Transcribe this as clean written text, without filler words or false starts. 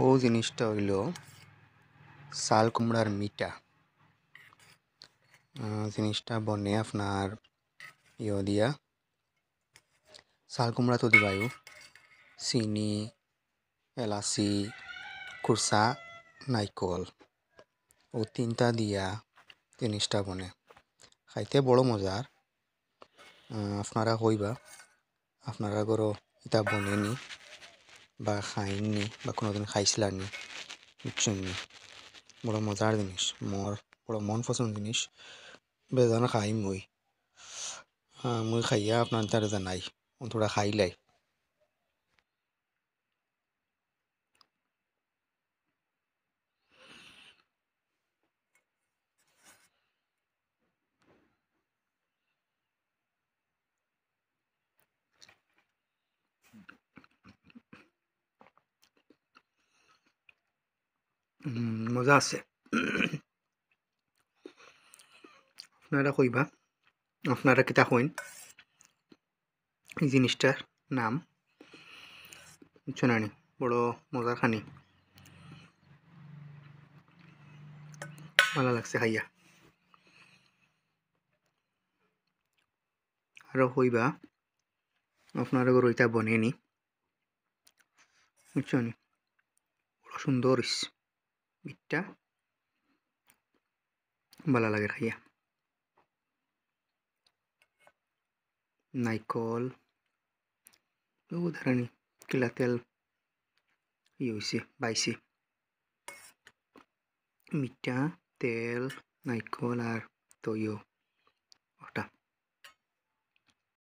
ও জিনিসটা হইল চাল কুমড়ার মিঠা। জিনিসটা বনে আপনার দিয়া চাল কুমড়া তো দিবায়ু চিনি, এলাচি, খুরসা, নাইকল ও তিনটা দিয়া জিনিসটা বনে। খাইতে বড় মজার। আপনারা কইবা আপনারা ঘরও এটা বনেনি বা খাইননি বা কোনোদিন খাইছিলানি, বুঝছেন নি? বড় মজার জিনিস, মোর বড় মন পছন্দ জিনিস। বেজান খাই মুই খাইয়া আপনার তারে জানাই তোরা খাইলাই। মজা আছে। আপনারা কইবা আপনারা কিতা কইন এই জিনিসটার নাম, বুঝছো না? বড় মজার খানি, ভালো লাগছে খাইয়া। আরো কইবা আপনারা ঘর ওইটা বনেনি, বুঝছো নি? বড় সুন্দর মিঠটা, ভালো লাগে খাইয়া। নাইকল ধরানি কিলা তেল হইছে বাইছে, মিঠা তেল নাইকল আর তৈও ওটা